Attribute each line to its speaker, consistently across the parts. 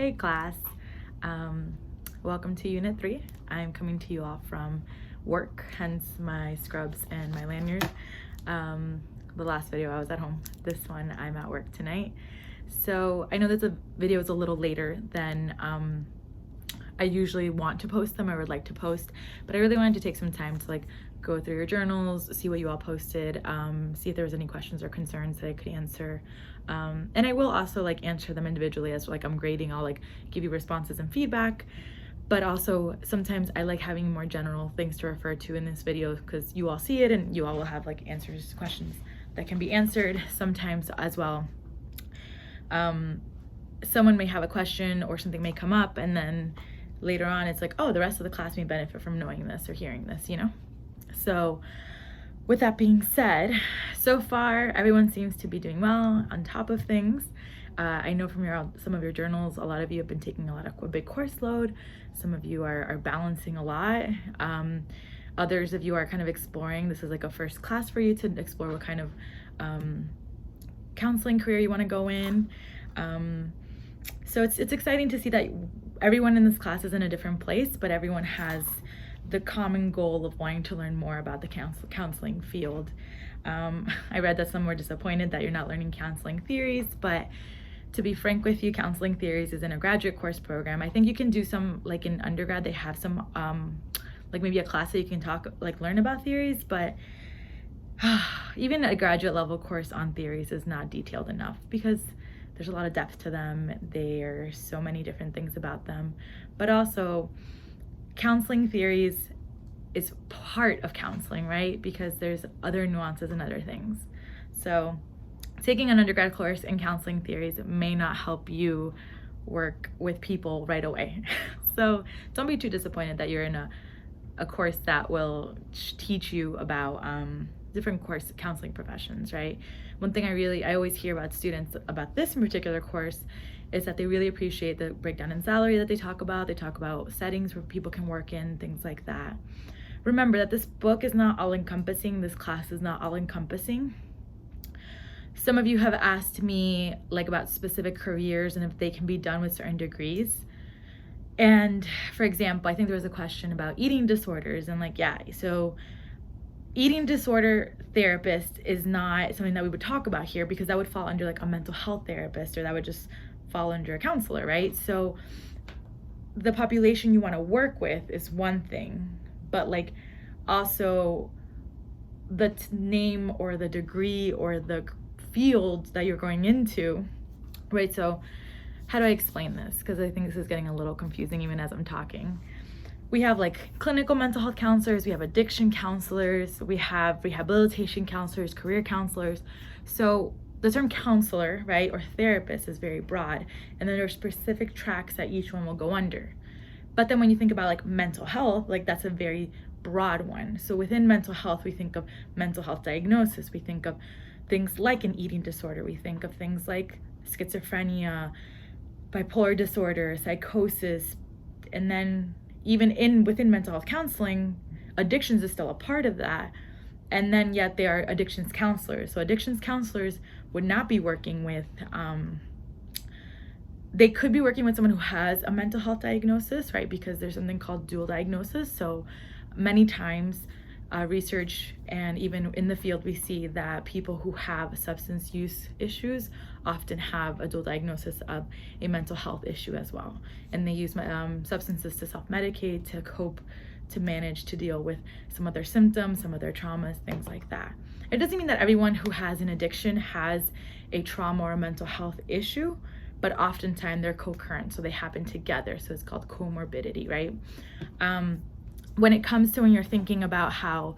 Speaker 1: Hey class, um, welcome to Unit 3. I'm coming to you all from work, hence my scrubs and my lanyard. The last video I was at home, this one I'm at work tonight. So I know that the video is a little later than I usually want to post them or would like to post, but I really wanted to take some time to go through your journals, see what you all posted, see if there was any questions or concerns that I could answer. And I will also answer them individually as I'm grading. I'll give you responses and feedback, but also sometimes I like having more general things to refer to in this video because you all see it and you all will have answers to questions that can be answered sometimes as well. Someone may have a question or something may come up, and then later on it's oh, the rest of the class may benefit from knowing this or hearing this, So with that being said, so far everyone seems to be doing well, on top of things. I know from some of your journals, a lot of you have been taking a big course load. Some of you are balancing a lot. Others of you are kind of exploring. This is a first class for you to explore what kind of counseling career you want to go in. So it's exciting to see that everyone in this class is in a different place, but everyone has the common goal of wanting to learn more about the counseling field. I read that some were disappointed that you're not learning counseling theories, but to be frank with you, counseling theories is in a graduate course program. I think you can do some, in undergrad, they have some, maybe a class that you can learn about theories, but even a graduate level course on theories is not detailed enough because there's a lot of depth to them. There's so many different things about them, but also counseling theories is part of counseling, right? Because there's other nuances and other things. So taking an undergrad course in counseling theories may not help you work with people right away. So don't be too disappointed that you're in a course that will teach you about different counseling professions, right? One thing I always hear about students about this particular course is that they really appreciate the breakdown in salary that they talk about. They talk about settings where people can work in, things like that. Remember that this book is not all-encompassing. This class is not all-encompassing. Some of you have asked me about specific careers and if they can be done with certain degrees. And for example, I think there was a question about eating disorders and so eating disorder therapist is not something that we would talk about here because that would fall under a mental health therapist, or that would just fall under a counselor, right? So the population you want to work with is one thing, but also the name or the degree or the field that you're going into, right? So how do I explain this? Because I think this is getting a little confusing even as I'm talking. We have clinical mental health counselors, we have addiction counselors, we have rehabilitation counselors, career counselors. So the term counselor, right, or therapist is very broad, and then there are specific tracks that each one will go under. But then when you think about mental health, that's a very broad one. So within mental health, we think of mental health diagnosis, we think of things like an eating disorder, we think of things like schizophrenia, bipolar disorder, psychosis, and then even within mental health counseling, addictions is still a part of that. And then yet there are addictions counselors. So addictions counselors would not be working with, they could be working with someone who has a mental health diagnosis, right? Because there's something called dual diagnosis. So many times research and even in the field, we see that people who have substance use issues often have a dual diagnosis of a mental health issue as well. And they use substances to self-medicate, to cope, to manage, to deal with some of their symptoms, some of their traumas, things like that. It doesn't mean that everyone who has an addiction has a trauma or a mental health issue, but oftentimes they're co-current, so they happen together. So it's called comorbidity, right? When it comes to when you're thinking about how,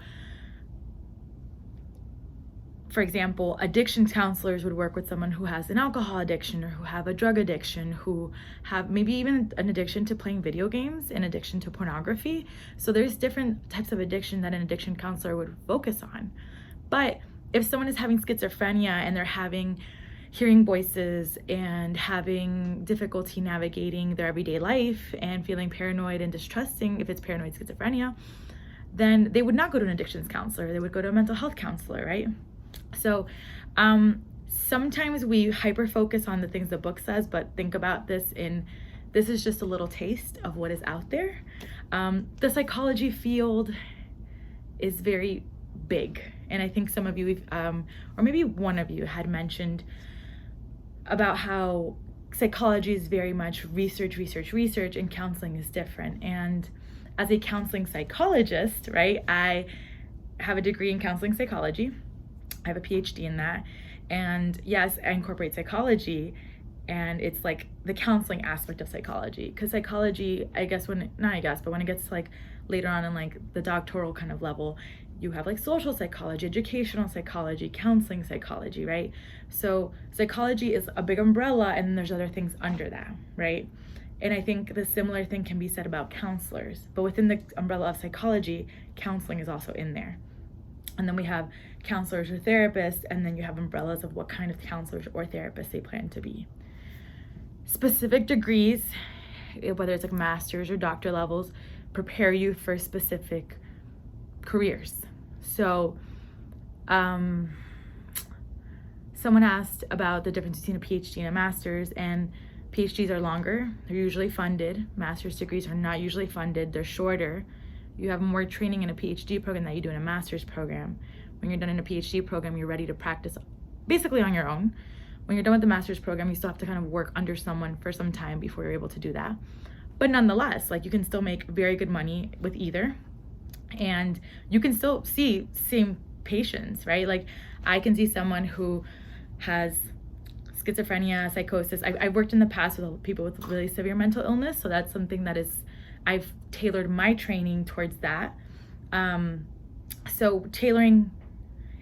Speaker 1: for example, addiction counselors would work with someone who has an alcohol addiction or who have a drug addiction, who have maybe even an addiction to playing video games, an addiction to pornography. So there's different types of addiction that an addiction counselor would focus on. But if someone is having schizophrenia and they're having hearing voices and having difficulty navigating their everyday life and feeling paranoid and distrusting, if it's paranoid schizophrenia, then they would not go to an addictions counselor. They would go to a mental health counselor, right? So sometimes we hyper focus on the things the book says, but think about this in this is just a little taste of what is out there. The psychology field is very big, and I think some of you, or maybe one of you, had mentioned about how psychology is very much research, and counseling is different. And as a counseling psychologist, right, I have a degree in counseling psychology. I have a PhD in that. And yes, I incorporate psychology, and it's like the counseling aspect of psychology. Because psychology, but when it gets to like later on in like the doctoral kind of level, you have like social psychology, educational psychology, counseling psychology, right? So psychology is a big umbrella, and then there's other things under that, right? And I think the similar thing can be said about counselors, but within the umbrella of psychology, counseling is also in there. And then we have counselors or therapists, and then you have umbrellas of what kind of counselors or therapists they plan to be. Specific degrees, whether it's like master's or doctor levels, prepare you for specific careers. So someone asked about the difference between a PhD and a master's, and PhDs are longer. They're usually funded. Master's degrees are not usually funded. They're shorter. You have more training in a PhD program than you do in a master's program. When you're done in a PhD program, you're ready to practice basically on your own. When you're done with the master's program, you still have to kind of work under someone for some time before you're able to do that. But nonetheless, like, you can still make very good money with either. And you can still see same patients, right? Like, I can see someone who has schizophrenia, psychosis. I've worked in the past with people with really severe mental illness, so that's something that I've tailored my training towards that. So tailoring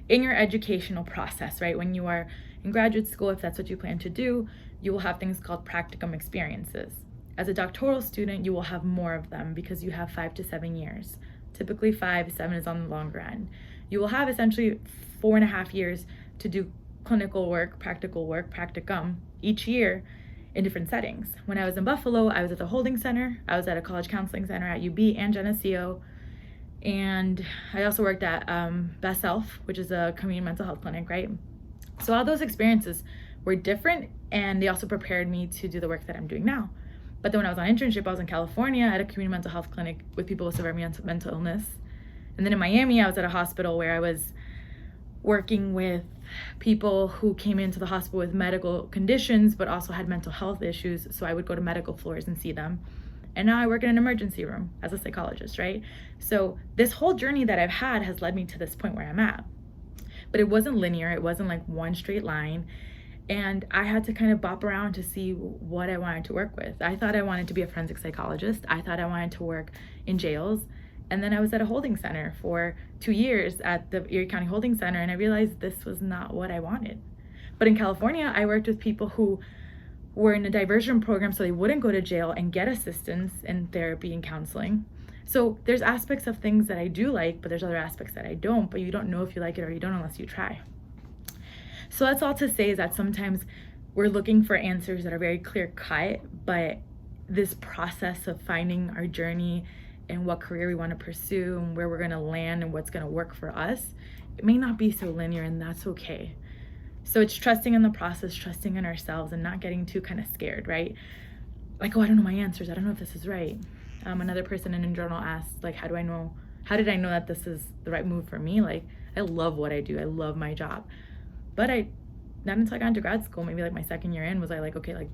Speaker 1: in your educational process, right? When you are in graduate school, if that's what you plan to do, you will have things called practicum experiences. As a doctoral student, you will have more of them because you have 5 to 7 years. Typically 5, 7 is on the longer end. You will have essentially 4.5 years to do clinical work, practical work, practicum each year in different settings. When I was in Buffalo, I was at the Holding Center. I was at a college counseling center at UB and Geneseo. And I also worked at Best Self, which is a community mental health clinic, right? So all those experiences were different, and they also prepared me to do the work that I'm doing now. But then when I was on internship, I was in California at a community mental health clinic with people with severe mental illness. And then in Miami, I was at a hospital where I was working with people who came into the hospital with medical conditions, but also had mental health issues. So I would go to medical floors and see them. And now I work in an emergency room as a psychologist, right? So this whole journey that I've had has led me to this point where I'm at. But it wasn't linear. It wasn't like one straight line. And I had to kind of bop around to see what I wanted to work with. I thought I wanted to be a forensic psychologist. I thought I wanted to work in jails. And then I was at a holding center for 2 years at the Erie County Holding Center, and I realized this was not what I wanted. But in California, I worked with people who were in a diversion program so they wouldn't go to jail and get assistance in therapy and counseling. So there's aspects of things that I do like, but there's other aspects that I don't, but you don't know if you like it or you don't unless you try. So that's all to say is that sometimes we're looking for answers that are very clear cut, but this process of finding our journey and what career we want to pursue and where we're going to land and what's going to work for us, it may not be so linear, and that's okay. So it's trusting in the process, trusting in ourselves, and not getting too kind of scared, right? Like, oh, I don't know my answers. I don't know if this is right. Another person in a journal asked, like, how did I know that this is the right move for me? Like, I love what I do. I love my job. But not until I got into grad school, maybe like my second year in, was I like, okay, like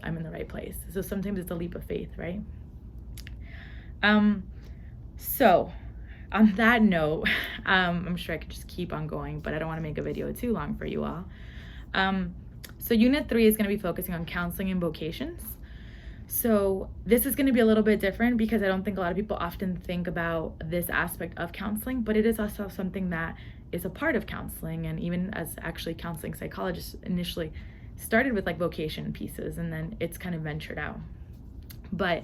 Speaker 1: I'm in the right place. So sometimes it's a leap of faith, right? So on that note, I'm sure I could just keep on going, but I don't want to make a video too long for you all. So Unit 3 is going to be focusing on counseling and vocations. So this is going to be a little bit different because I don't think a lot of people often think about this aspect of counseling, but it is also something that is a part of counseling. And even as actually counseling psychologists initially started with like vocation pieces, and then it's kind of ventured out. But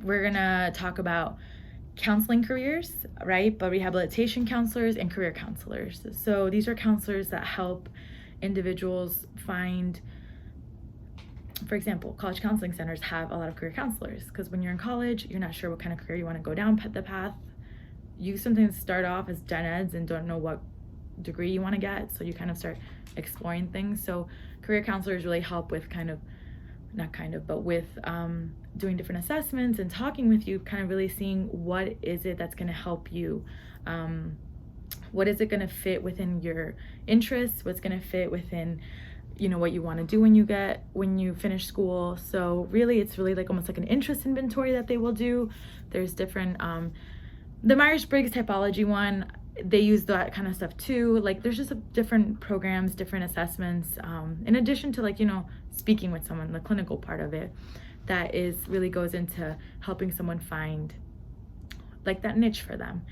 Speaker 1: we're going to talk about counseling careers, right? But rehabilitation counselors and career counselors. So these are counselors that help individuals find, for example, college counseling centers have a lot of career counselors because when you're in college, you're not sure what kind of career you want to go down the path. You sometimes start off as gen eds and don't know what degree you want to get, so you kind of start exploring things. So career counselors really help with kind of with doing different assessments and talking with you, kind of really seeing what is it that's going to help you. What is it going to fit within your interests? What's going to fit within, what you want to do when you finish school. So really, it's really like almost like an interest inventory that they will do. There's different, the Myers-Briggs typology one, they use that kind of stuff too. Like there's just different programs, different assessments, in addition to like, speaking with someone, the clinical part of it, that really goes into helping someone find like that niche for them.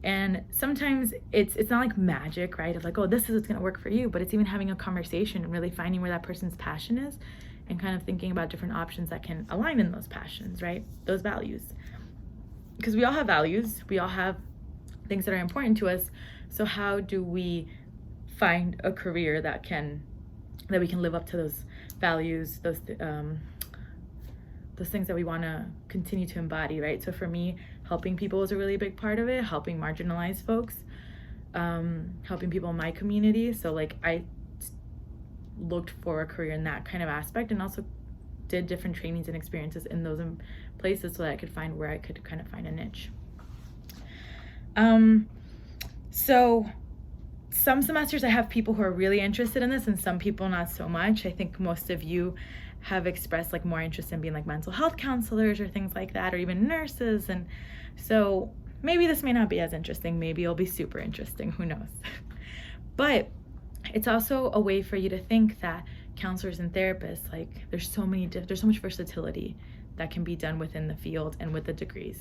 Speaker 1: And sometimes it's not like magic, right? Of like, oh, this is what's going to work for you, but it's even having a conversation and really finding where that person's passion is and kind of thinking about different options that can align in those passions, right? Those values. Because we all have values. We all have things that are important to us. So how do we find a career that we can live up to those values, those things that we want to continue to embody, right? So for me, helping people is a really big part of it, helping marginalized folks, helping people in my community. So like I looked for a career in that kind of aspect, and also did different trainings and experiences in those places so that I could find where I could kind of find a niche. So some semesters I have people who are really interested in this and some people not so much. I think most of you have expressed like more interest in being like mental health counselors or things like that, or even nurses. And so maybe this may not be as interesting. Maybe it'll be super interesting. Who knows? But it's also a way for you to think that counselors and therapists, like there's so much versatility that can be done within the field and with the degrees.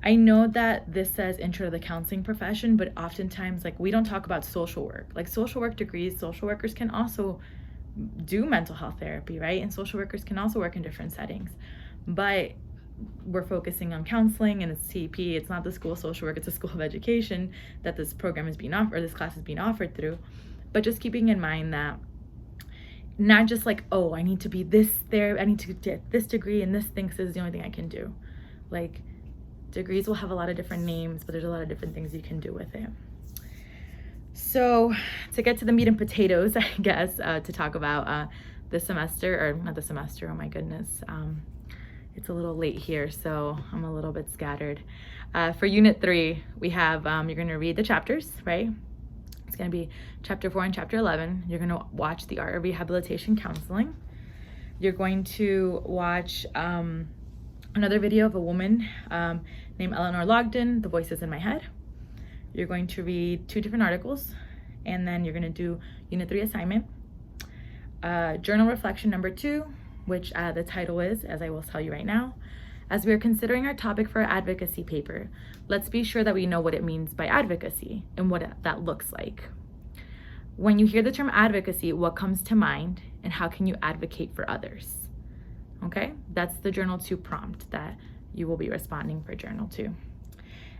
Speaker 1: I know that this says intro to the counseling profession, but oftentimes like we don't talk about social work. Like social work degrees, social workers can also do mental health therapy, right? And social workers can also work in different settings. But we're focusing on counseling and it's CEP. It's not the school of social work, it's a school of education that this program is being offered, or this class is being offered through. But just keeping in mind that not just like, oh, I need to be this there, I need to get this degree and this thing, because this is the only thing I can do. Like degrees will have a lot of different names, but there's a lot of different things you can do with it. So to get to the meat and potatoes, I guess, to talk about this semester, or not the semester, oh my goodness. It's a little late here, so I'm a little bit scattered. For Unit 3, we have, you're gonna read the chapters, right? It's gonna be Chapter 4 and Chapter 11. You're gonna watch The Art of Rehabilitation Counseling. You're going to watch another video of a woman named Eleanor Logden, The Voices in My Head. You're going to read 2 different articles, and then you're gonna do Unit 3 assignment. Journal reflection number 2, which the title is, as I will tell you right now, as we are considering our topic for our advocacy paper, let's be sure that we know what it means by advocacy and what that looks like. When you hear the term advocacy, what comes to mind and how can you advocate for others? Okay, that's the Journal 2 prompt that you will be responding for Journal 2.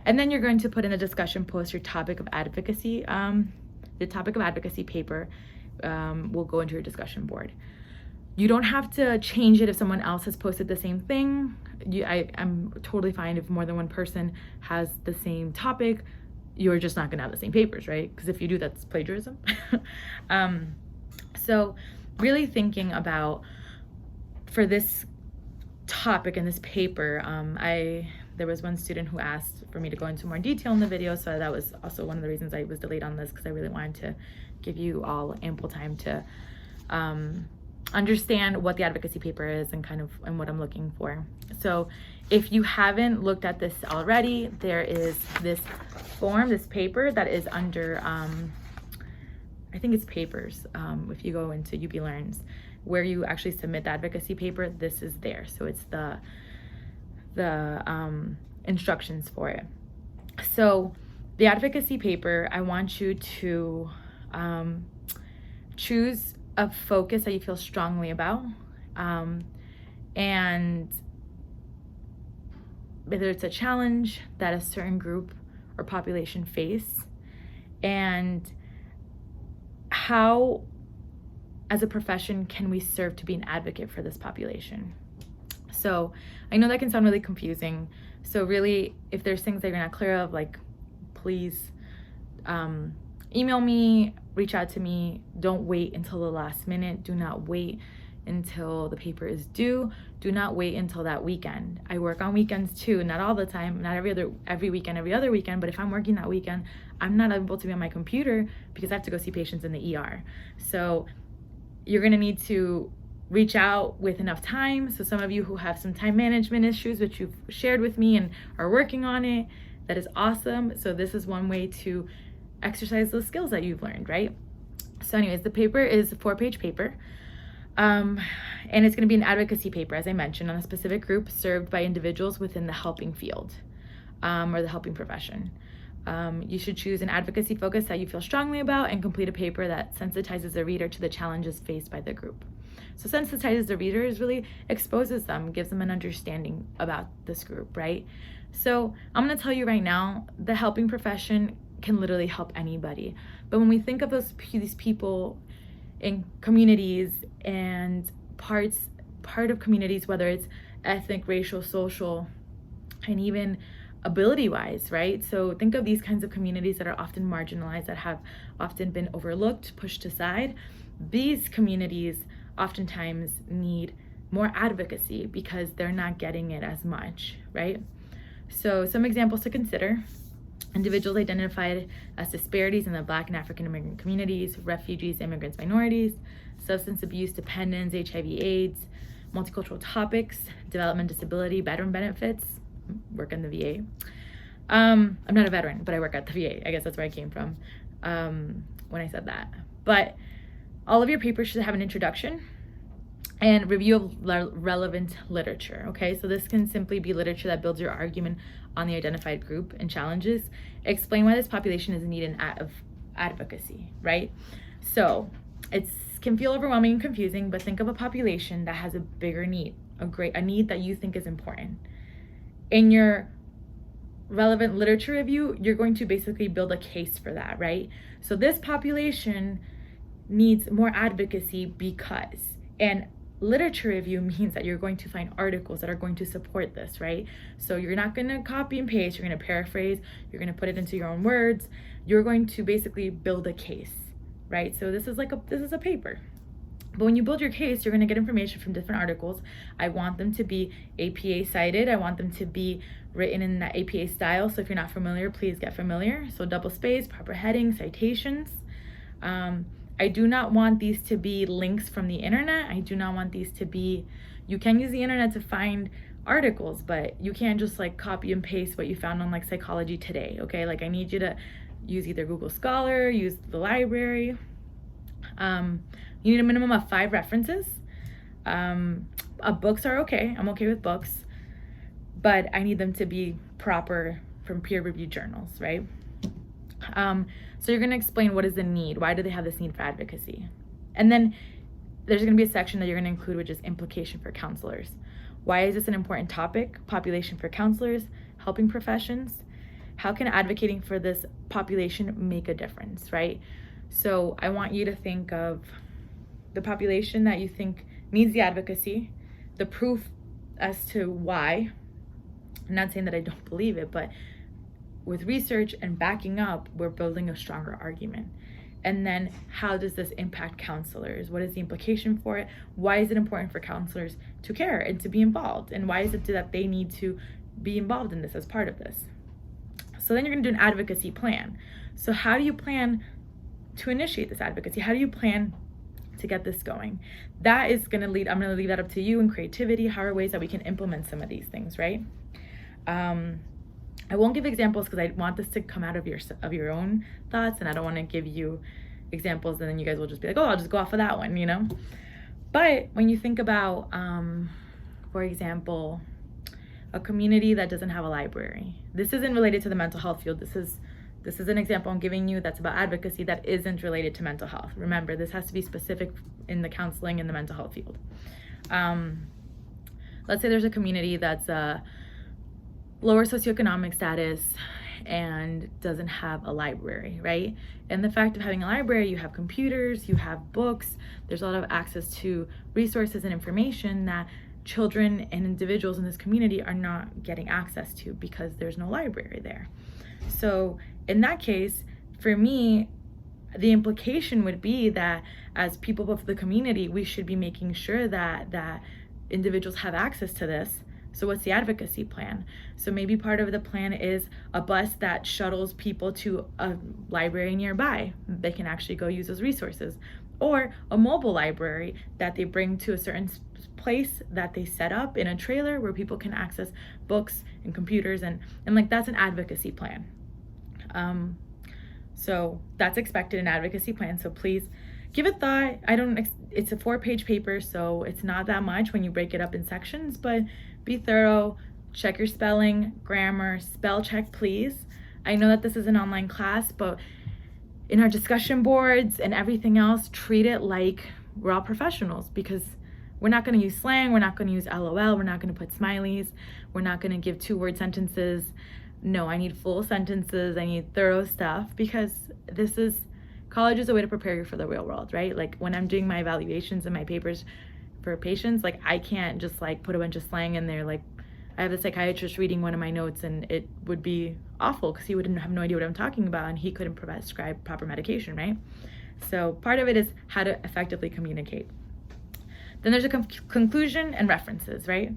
Speaker 1: And then you're going to put in a discussion post your topic of advocacy. The topic of advocacy paper will go into your discussion board. You don't have to change it if someone else has posted the same thing. I'm totally fine if more than one person has the same topic. You're just not gonna have the same papers, right? Because if you do, that's plagiarism. So really thinking about, for this topic in this paper, there was one student who asked for me to go into more detail in the video, so that was also one of the reasons I was delayed on this, because I really wanted to give you all ample time to understand what the advocacy paper is and what I'm looking for. So if you haven't looked at this already, there is this form, this paper that is under, I think it's papers, if you go into UB Learns, where you actually submit the advocacy paper, this is there. So it's the instructions for it. So the advocacy paper, I want you to choose a focus that you feel strongly about, and whether it's a challenge that a certain group or population face, and how as a profession can we serve to be an advocate for this population. So I know that can sound really confusing, so really if there's things that you're not clear of, like, please email me, reach out to me. Don't wait until the last minute. Do not wait. until the paper is due. Do not wait until that weekend. I work on weekends too, not all the time, not every weekend, every other weekend, but if I'm working that weekend, I'm not able to be on my computer because I have to go see patients in the ER. So you're gonna need to reach out with enough time. So some of you who have some time management issues, which you've shared with me and are working on it, that is awesome. So this is one way to exercise those skills that you've learned, right? So anyways, the paper is a 4-page paper. And it's going to be an advocacy paper, as I mentioned, on a specific group served by individuals within the helping field, or the helping profession. You should choose an advocacy focus that you feel strongly about and complete a paper that sensitizes the reader to the challenges faced by the group. So sensitizes the reader is really exposes them, gives them an understanding about this group, right? So I'm going to tell you right now, the helping profession can literally help anybody. But when we think of these people in communities and part of communities, whether it's ethnic, racial, social, and even ability-wise, right? So think of these kinds of communities that are often marginalized, that have often been overlooked, pushed aside. These communities oftentimes need more advocacy because they're not getting it as much, right? So some examples to consider: individuals identified as disparities in the Black and African American communities, refugees, immigrants, minorities, substance abuse, dependence, HIV/AIDS, multicultural topics, development disability, veteran benefits. Work in the VA. I'm not a veteran, but I work at the VA. I guess that's where I came from when I said that. But all of your papers should have an introduction and review of relevant literature, okay? So this can simply be literature that builds your argument on the identified group and challenges. Explain why this population is in need of advocacy, right? So it can feel overwhelming and confusing, but think of a population that has a bigger need, a need that you think is important. In your relevant literature review, you're going to basically build a case for that, right? So this population needs more advocacy because, and literature review means that you're going to find articles that are going to support this, right? So you're not going to copy and paste, you're going to paraphrase, you're going to put it into your own words. You're going to basically build a case, right? So this is a paper. But when you build your case, you're going to get information from different articles. I want them to be APA cited. I want them to be written in that APA style. So if you're not familiar, please get familiar. So double space, proper heading, citations. I do not want these to be links from the internet. I do not want these to be, you can use the internet to find articles, but you can't just like copy and paste what you found on like Psychology Today, okay? Like I need you to use either Google Scholar, use the library. You need a minimum of 5 references. Books are okay. I'm okay with books, but I need them to be proper from peer-reviewed journals, right? So you're gonna explain what is the need, why do they have this need for advocacy? And then there's gonna be a section that you're gonna include, which is implication for counselors. Why is this an important topic? Population for counselors, helping professions. How can advocating for this population make a difference, right? So I want you to think of the population that you think needs the advocacy, the proof as to why. I'm not saying that I don't believe it, but with research and backing up, we're building a stronger argument. And then how does this impact counselors? What is the implication for it? Why is it important for counselors to care and to be involved? And why is it that they need to be involved in this as part of this? So then you're gonna do an advocacy plan. So how do you plan to initiate this advocacy? How do you plan to get this going? That is gonna lead, I'm gonna leave that up to you and creativity. How are ways that we can implement some of these things, right? I won't give examples because I want this to come out of your own thoughts, and I don't want to give you examples and then you guys will just be like, oh, I'll just go off of that one, you know? But when you think about, for example, a community that doesn't have a library, this isn't related to the mental health field. This is an example I'm giving you that's about advocacy that isn't related to mental health. Remember, this has to be specific in the counseling and the mental health field. Let's say there's a community that's lower socioeconomic status and doesn't have a library, right? And the fact of having a library, you have computers, you have books, there's a lot of access to resources and information that children and individuals in this community are not getting access to because there's no library there. So in that case, for me, the implication would be that as people of the community, we should be making sure that individuals have access to this. So what's the advocacy plan? So maybe part of the plan is a bus that shuttles people to a library nearby. They can actually go use those resources. Or a mobile library that they bring to a certain place that they set up in a trailer where people can access books and computers, and like that's an advocacy plan. So that's expected in advocacy plan. So please give it thought. It's a 4-page paper, so it's not that much when you break it up in sections, but be thorough, check your spelling, grammar, spell check, please. I know that this is an online class, but in our discussion boards and everything else, treat it like we're all professionals, because we're not going to use slang, we're not going to use LOL, we're not going to put smileys, we're not going to give 2-word sentences. No, I need full sentences, I need thorough stuff, because college is a way to prepare you for the real world, right? Like when I'm doing my evaluations and my papers for patients, like I can't just like put a bunch of slang in there. Like I have a psychiatrist reading one of my notes and it would be awful because he wouldn't have no idea what I'm talking about and he couldn't prescribe proper medication, right? So part of it is how to effectively communicate. Then there's a conclusion and references, right?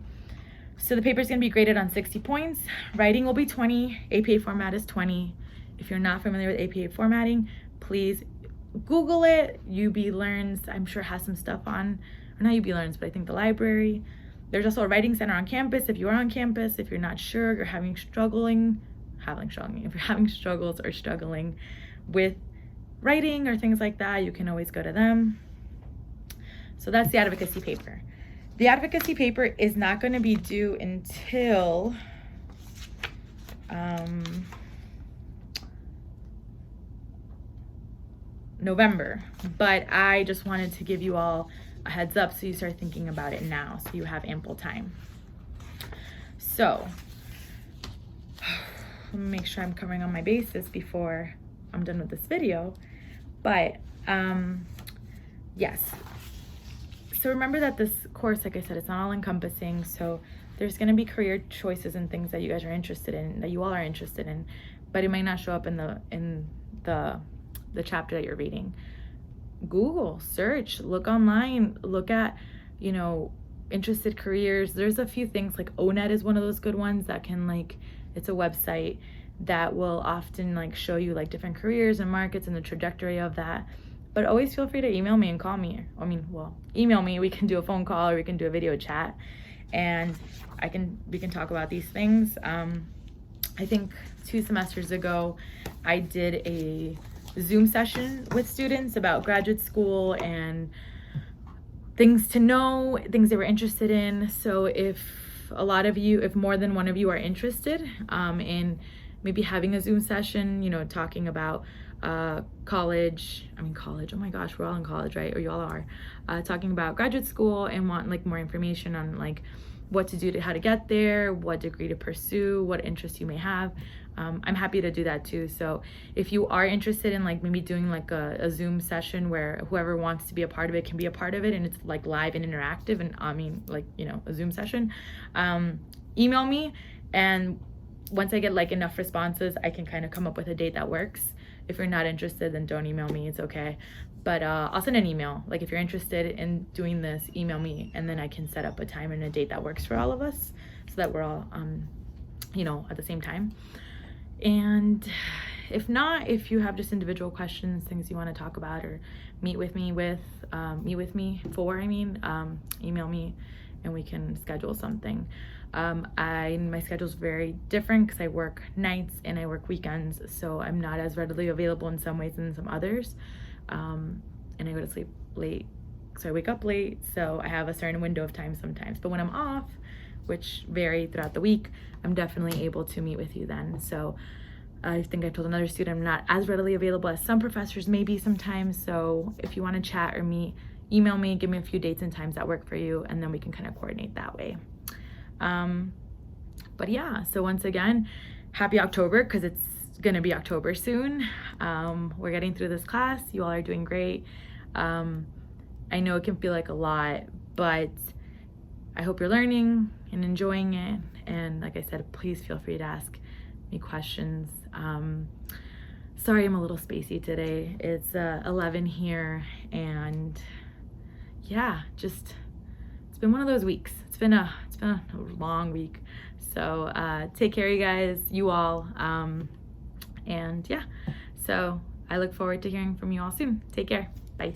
Speaker 1: So the paper is going to be graded on 60 points. Writing will be 20. APA format is 20. If you're not familiar with APA formatting, please Google it. UB Learns, I'm sure, has some stuff on, or not UB Learns, but I think the library. There's also a writing center on campus. If you are on campus, if you're not sure, you're if you're having struggles or struggling with writing or things like that, you can always go to them. So that's the advocacy paper. The advocacy paper is not going to be due until November, but I just wanted to give you all a heads up so you start thinking about it now, so you have ample time. So let me make sure I'm covering all my bases before I'm done with this video. But yes, so remember that this course, like I said, it's not all encompassing, so there's going to be career choices and things that you guys are interested in, that you all are interested in, but it might not show up in the chapter that you're reading. Google, search, look online, look at, interested careers. There's a few things, like ONET is one of those good ones that can, like, it's a website that will often like show you like different careers and markets and the trajectory of that. But always feel free to email me and call me. Email me, we can do a phone call or we can do a video chat and we can talk about these things. I think 2 semesters ago, I did a Zoom session with students about graduate school and things to know, things they were interested in. So if more than one of you are interested in maybe having a Zoom session, talking about college, oh my gosh, we're all in college, right? Or you all are, talking about graduate school and want like more information on like what to do how to get there, what degree to pursue, what interests you may have. I'm happy to do that too. So if you are interested in like maybe doing like a Zoom session where whoever wants to be a part of it can be a part of it and it's like live and interactive and a Zoom session, email me, and once I get like enough responses, I can kind of come up with a date that works. If you're not interested, then don't email me, it's okay. But I'll send an email. Like if you're interested in doing this, email me and then I can set up a time and a date that works for all of us so that we're all, at the same time. And if not, if you have just individual questions, things you want to talk about or email me and we can schedule something. My schedule's very different because I work nights and I work weekends, so I'm not as readily available in some ways than some others. And I go to sleep late, so I wake up late, so I have a certain window of time sometimes. But when I'm off, which vary throughout the week, I'm definitely able to meet with you then. So I think I told another student I'm not as readily available as some professors may be sometimes. So if you want to chat or meet, email me, give me a few dates and times that work for you, and then we can kind of coordinate that way. But yeah, so once again, happy October, because it's gonna be October soon. We're getting through this class. You all are doing great. I know it can feel like a lot, but I hope you're learning and enjoying it. And like I said, please feel free to ask me questions. Sorry, I'm a little spacey today. It's 11 here, and yeah, just it's been one of those weeks. It's been a long week. So take care, you guys, you all, and yeah. So I look forward to hearing from you all soon. Take care. Bye.